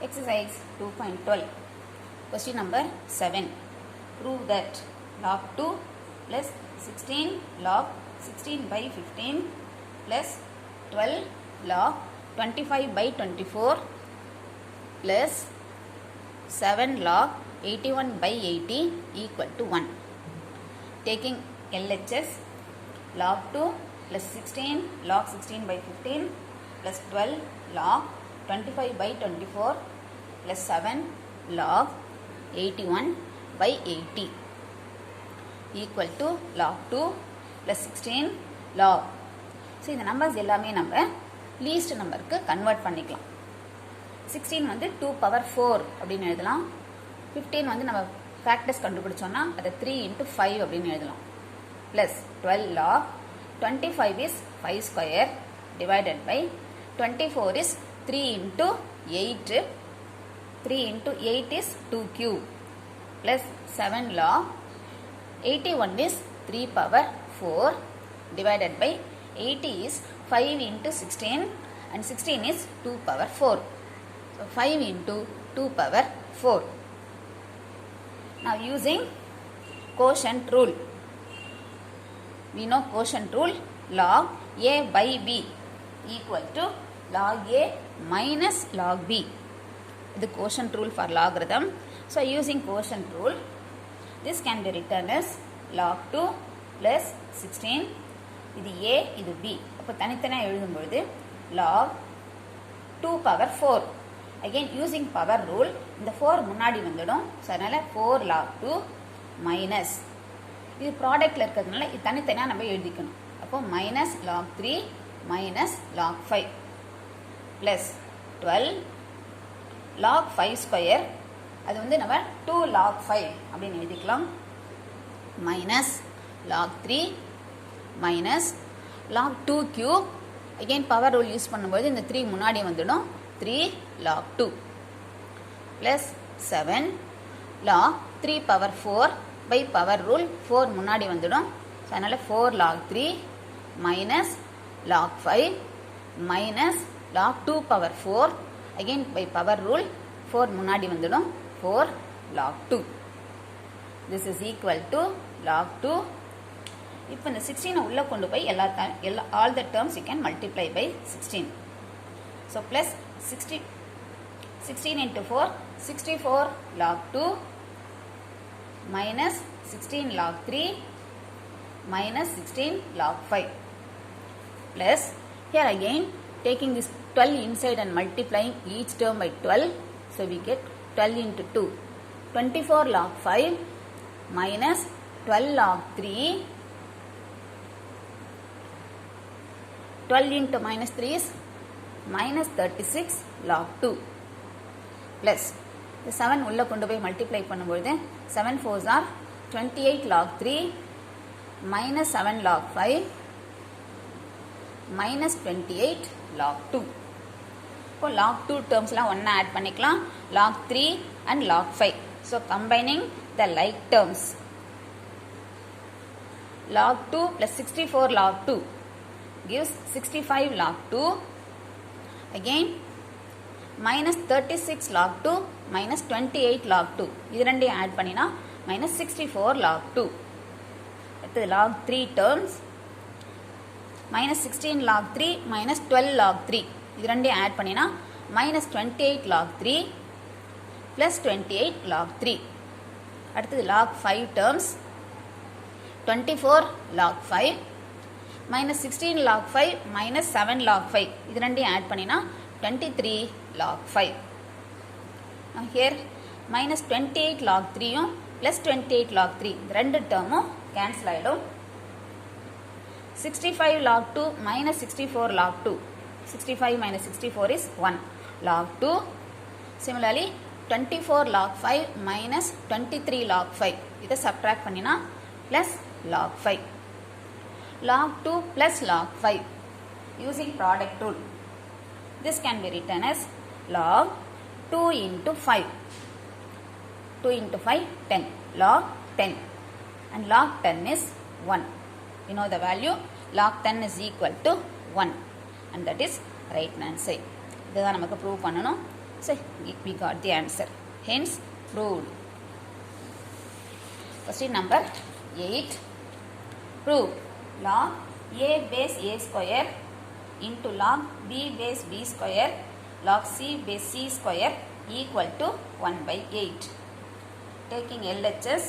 Exercise 2.12. Question number 7. Prove that log 2 plus 16 log 16 by 15 plus 12 log 25 by 24 plus 7 log 81 by 80 equal to 1. Taking LHS, log 2 plus 16 log 16 by 15 plus 12 log 25 by 24 plus 7 log 81 by 80 equal to log 2 plus 16 log. So, இந்த numbers எல்லாமே நம்ம least numberக்கு convert பண்ணிக்கலாம். 16 வந்து 2 power 4 அப்படின்னு எழுதலாம். 15 வந்து நம்ம factors கண்டுபிடிச்சோம்னா அதை 3 into 5 அப்படின்னு எழுதலாம். Plus 12 log 25 is 5 square divided by 24 is 3 into 8. 3 into 8 is 2 cube plus 7 log 81 is 3 power 4 divided by 80 is 5 into 16 and 16 is 2 power 4. So 5 into 2 power 4. Now using quotient rule. We know quotient rule, log A by B equal to log A minus log B. The quotient rule for logarithm. So using quotient rule, this can be written as log 2 plus 16. இது A, இது B. அப்போ தனித்தனியாக எழுதும்பொழுது log 2 power 4. Again using power rule, இந்த 4 முன்னாடி வந்துடும். So அதனால் 4 log 2 minus. இது ப்ராடக்டில் இருக்கிறதுனால இது தனித்தனியாக நம்ம எழுதிக்கணும். அப்போ minus log 3 minus log 5 plus 12 log 5 square. அது வந்து நம்ம 2 log 5 அப்படின்னு எழுதிக்கலாம். minus log 3 minus log 2 cube. again power rule use பண்ணும்போது இந்த 3 முன்னாடி வந்துடும். 3 log 2 plus 7 log 3 power 4 by power rule 4 முன்னாடி வந்துடும். ஸோ அதனால் 4 log 3 minus log 5 minus log 2 power 4 again by power rule 4 முன்னாடி வந்துடும். 4 log 2. This is equal to log 2. இப்போ இந்த 16 உள்ள கொண்டு போய் all the terms you can multiply by 16. So plus 16 into 4, 64 log 2 minus 16 log 3 minus 16 log 5 plus here again taking this 12 inside and multiplying each term by 12. So we get 12 into 2. 24 log 5 minus 12 log 3. 12 into minus 3 is minus 36 log 2 plus the 7 உள்ள கொண்டு போய் multiply பண்ணும்பொழுது 7 4s are 28 log 3 minus 7 log 5 minus 28 log 2. இப்போ log 2 termsலாம் ஒன்றா add பண்ணிக்கலாம். log 3 and log 5. So combining the like terms. log 2 plus 64 log 2 gives 65 log 2. Again minus 36 log 2 minus 28 log 2. இது ரெண்டையும் add பண்ணினா minus 64 log 2. அடுத்தது log 3 terms. minus 16 log 3 minus 12 log 3. இது ரெண்டையும் add பண்ணினா minus 28 log 3 plus 28 log 3. அடுத்தது log 5 terms. 24 log 5 minus 16 log 5 minus 7 log 5. இது ரெண்டையும் ஆட் பண்ணினா 23 log 5. Now here minus 28 log 3யும் plus 28 log 3 இந்த ரெண்டு டேர்மும் கேன்சல் ஆகிடும். 65 log 2 minus 64 log 2. 65 minus 64 is 1 log 2. Similarly 24 log 5 minus 23 log 5. இதை subtract பண்ணினா plus log 5. log 2 plus log 5 using product rule. This can be written as log 2 into 5. 2 into 5 10 log 10 and log 10 is 1. You know the value log 10 is equal to 1 and that is right hand side. இதுதான் நமக்கு prove பண்ணணும். So we got the answer. Hence proved. Question number 8. Prove log a base a square into log b base b square log c base c square equal to 1 by 8. Taking LHS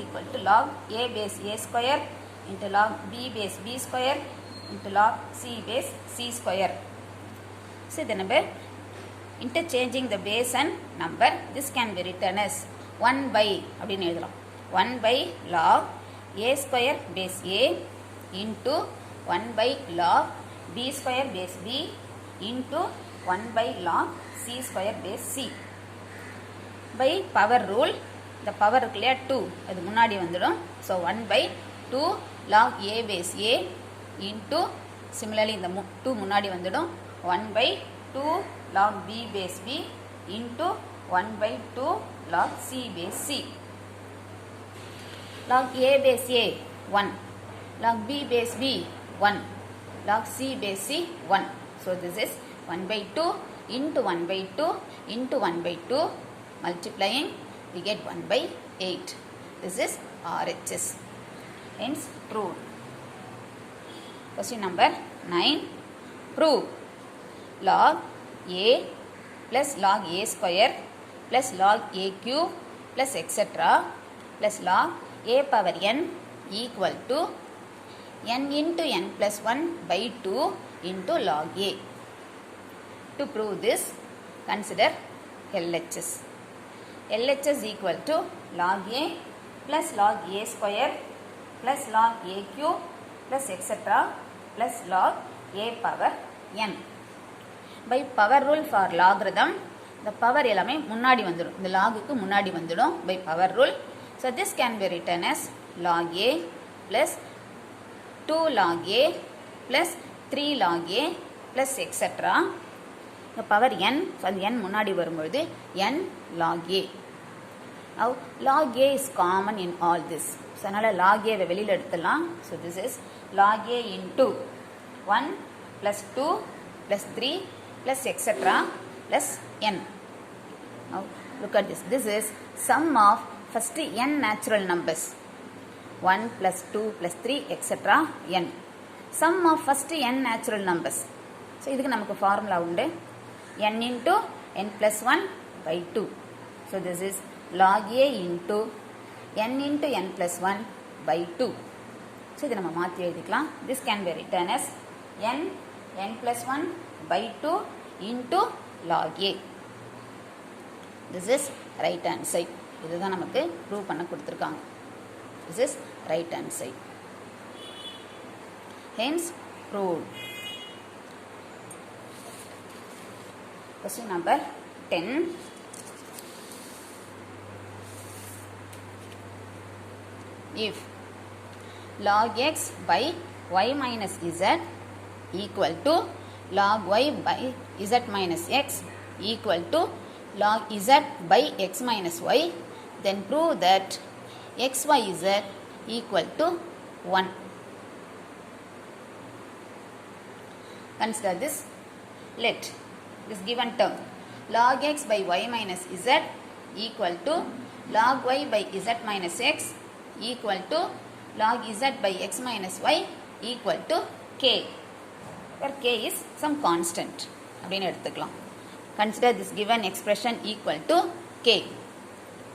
equal to log a base a square into log b base b square into log c base c square. So the number interchanging the base and number, this can be written as 1 by 1 by log a square base a into 1 by log b square base b into 1 by log c square base c. By power rule, the power clear 2 அது முன்னாடி வந்துடும். So 1 by 2 log a base a into, similarly இந்த 2 முன்னாடி வந்துடும், 1 by 2 log b base b into 1 by 2 log c base c. Log a base a 1, log b base b 1, log c base c 1. So this is 1 by 2 into 1 by 2 into 1 by 2 multiplying, we get 1 by 8. This is RHS. Hence proved. Question number 9. Prove log a plus log a square plus log a cube plus etc. plus log a power n equal to n into n plus 1 by 2 into log a. To prove this, consider LHS. LHS equal to log a plus log a square plus log a cube plus etc. plus log a power n. By power rule for logarithm, the power எல்லாமே முன்னாடி வந்துடும், இந்த லாகுக்கு முன்னாடி வந்துடும் by power rule. So this can be written as log a plus 2 log a plus 3 log a plus etc. The power n, so the n முன்னாடி வரும்பொழுது n log a. Now log a is common in all this. So அதனால log a வெளியில் எடுத்துடலாம். So this is log a into 1 plus 2 plus 3 plus etc. plus n. Now look at this. This is sum of first n natural numbers. 1 plus 2 plus 3 etc. n. Sum of first n natural numbers. So இதுக்கு நமக்கு formula உண்டு. n into n plus 1 by 2. So this is log a into n plus 1 by 2. So இதை நம்ம மாற்றி எழுதிக்கலாம். This can be written as n plus 1 by 2 into log a. This is right hand side. இதுதான் நமக்கு prove பண்ண கொடுத்துருக்காங்க. This is right hand side. Hence proved. Question number 10. If log x by y minus z equal to log y by z minus x equal to log z by x minus y, then prove that xyz equal to 1. Consider this. Let this given term log x by y minus z equal to log y by z minus x equal to log z by x minus y equal to k, where k is some constant. அப்படின்னு எடுத்துக்கலாம். Consider this given expression equal to k.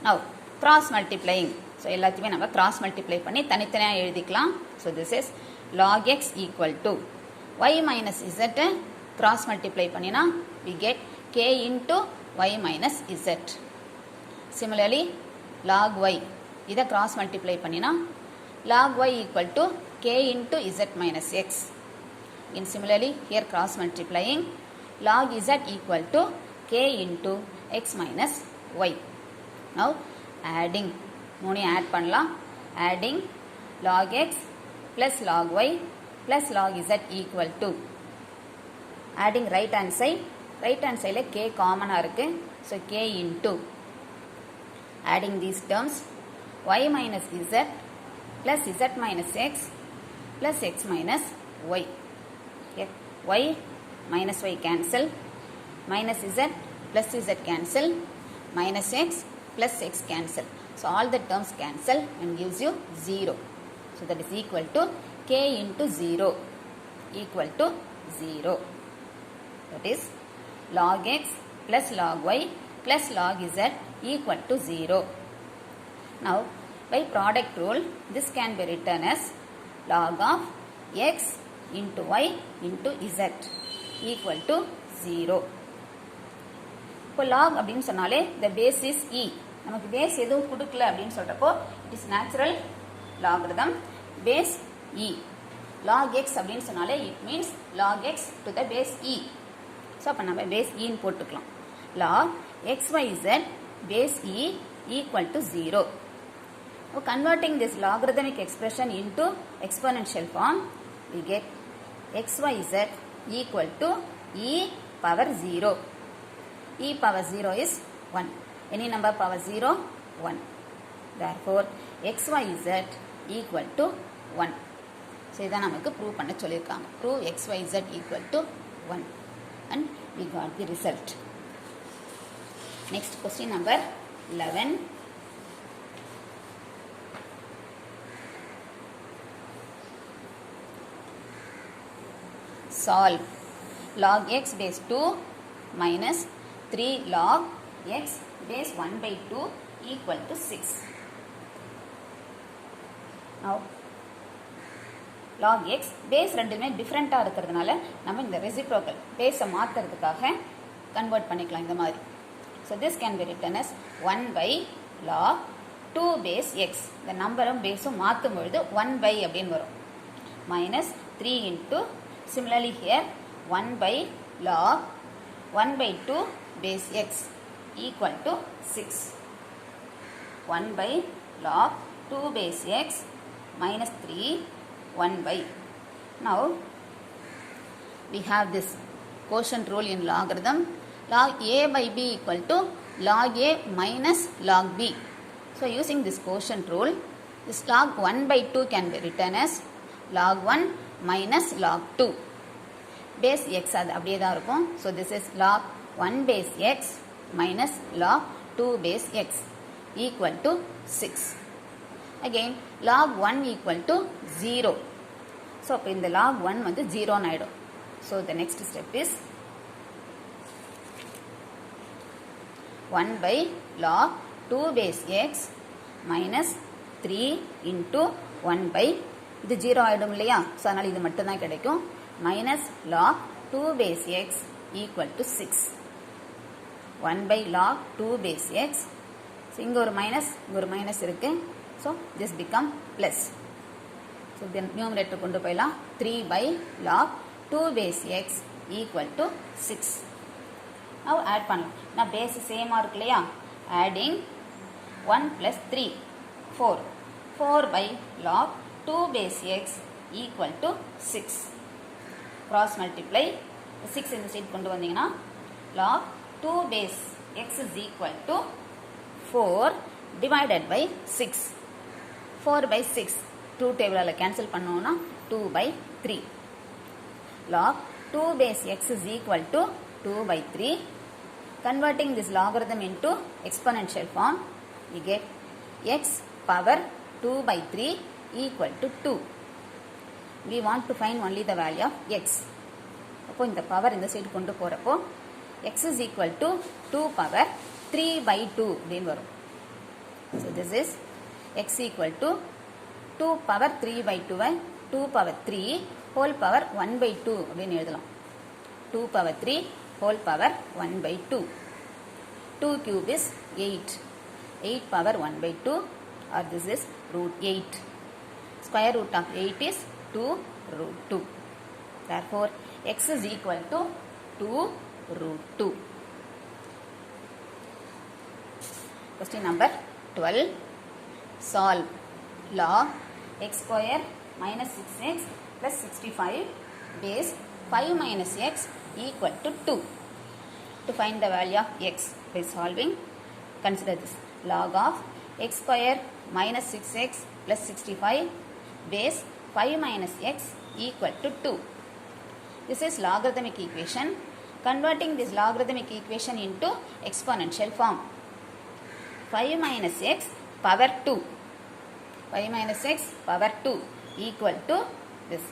Now cross multiplying. So எல்லாத்தையுமே நம்ம cross multiply பண்ணி தனித்தனியாக எழுதிக்கலாம். So this is log x equal to y minus z cross multiply பண்ணினா we get k into y minus z. Similarly log y இதை cross multiply பண்ணினா log y equal to k into z minus x. And similarly here cross multiplying log z equal to k into x minus y. Now adding, மூணையும் add பண்ணலாம். Adding log x plus log y plus log z equal to, adding right hand side k காமனாக இருக்கு. So k into, adding these terms y minus z plus z minus x plus x minus y. Okay. Y minus y cancel. minus z plus z cancel, minus x plus x cancel. So all the terms cancel and gives you 0. So that is equal to k into 0 equal to 0. That is log x plus log y plus log z equal to 0. Now by product rule, this can be written as log of x into y into z equal to 0. இப்போ log அப்படின்னு சொன்னாலே the base is e. நமக்கு base எதுவும் கொடுக்கல அப்படின்னு சொல்றப்போ it is natural logarithm base e. log x அப்படின்னு சொன்னாலே it means log x to the base e. So அப்போ நம்ம base e ன்னு போட்டுக்கலாம். log xyz base e equal to 0. Now converting this logarithmic expression into exponential form, we get xyz equal to e power 0. E power 0 is 1. Any number power 0? 1. Therefore, xyz equal to 1. So, இதை நமக்கு prove பண்ண சொல்லியிருக்காங்க. Prove xyz equal to 1. And we got the result. Next question number 11. Solve log x base 2 minus 3 log x base 1 by 2 equal to 6. Now log x base ரெண்டுமே டிஃப்ரெண்ட்டாக இருக்கிறதுனால நம்ம இந்த reciprocal பேஸை மாற்றுறதுக்காக கன்வெர்ட் பண்ணிக்கலாம் இந்த மாதிரி. So this can be written as 1 by log 2 base x. இந்த நம்பரும் பேஸும் மாற்றும் பொழுது 1 by அப்படின்னு வரும். minus 3 into similarly here 1 by log 1 by 2 base x equal to 6. 1 by log 2 base x minus 3 1 by. Now we have this quotient rule in logarithm. Log a by b equal to log a minus log b. So using this quotient rule, this log 1 by 2 can be written as log 1 minus log 2. Base x அது அப்படியே தான் இருக்கும். So this is log 1 base x minus log 2 base x equal to 6. Again log 1 equal to 0. So அப்போ இந்த log 1 வந்து 0 ஆயிடும். So the next step is 1 by log 2 base x minus 3 into 1 by இது 0 ஆயிடும் இல்லையா? ஸோ அதனால் இது மட்டும் தான் கிடைக்கும். minus log 2 base x equal to 6. 1 by log 2 base x. So இங்க ஒரு மைனஸ் இருக்கு. So this become plus. So then numerator கொண்டு போயிடலாம். 3 by log 2 base x equal to 6. Now add பண்ணலாம். நான் base same இருக்கு இல்லையா? Adding 1 plus 3 4. 4 by log 2 base x equal to 6. Cross multiply 6 இந்த சைடு கொண்டு வந்தீங்கன்னா log 2 base x is equal to 4 divided by 6. 4 by 6 2 டேபிளால் cancel பண்ணோம்னா 2 by 3. log 2 base x is equal to 2 by 3. Converting this logarithm into exponential form, we get x power 2 by 3 equal to 2. We want to find only the value of x. அப்போ இந்த power இந்த side கொண்டு போகிறப்போ x is equal to 2 power 3 by 2 அப்படின்னு வரும். So this is x equal to 2 power 3 by 2 2 power 3 whole power 1 by 2 அப்படின்னு எழுதலாம். 2 power 3 whole power 1 by 2. 2 cube is 8. 8 power 1 by 2 or this is root 8. Square root of 8 is 2 root 2. Therefore, x is equal to 2 root 2. Question number 12. Solve log x square minus 6x plus 65 base 5 minus x equal to 2. To find the value of x by solving, consider this. Log of x square minus 6x plus 65 base 5 minus x equal to 2. This is logarithmic equation. Converting this logarithmic equation into exponential form. 5 minus x power 2. 5 minus x power 2 equal to this.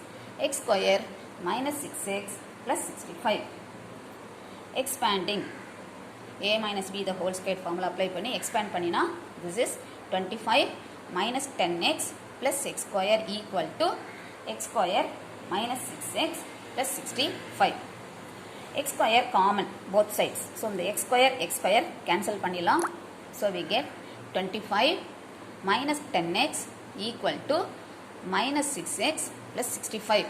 X square minus 6x plus 65. Expanding a minus b the whole square formula apply பண்ணி expand பண்ணினா this is 25 minus 10x plus x square equal to x square minus 6x plus 65. X square common both sides. So இந்த x square cancel பண்ணிலாம். So we get 25 minus 10x equal to minus 6x plus 65.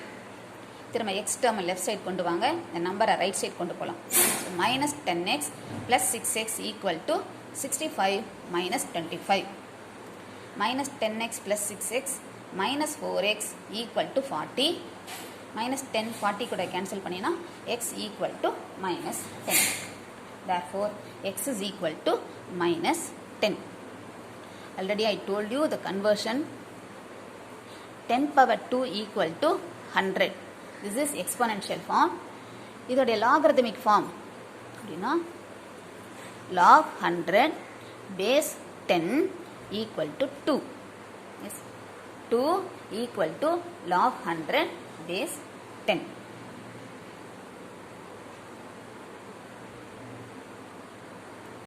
திரும்ப x term left side கொண்டு வாங்க, இந்த நம்பரை right side கொண்டு போகலாம். So minus 10x plus 6x equal to 65 minus 25. Minus 10x plus 6x minus 4x equal to 40. Minus 10 40 கூட cancel பண்ணினா x equal to minus 10. Therefore x is equal to minus 10. Already I told you the conversion 10 power 2 equal to 100. This is exponential form. இதோடைய logarithmic form அப்படின்னா log 100 base 10 equal to 2. Yes. 2 equal to log 100 base 10.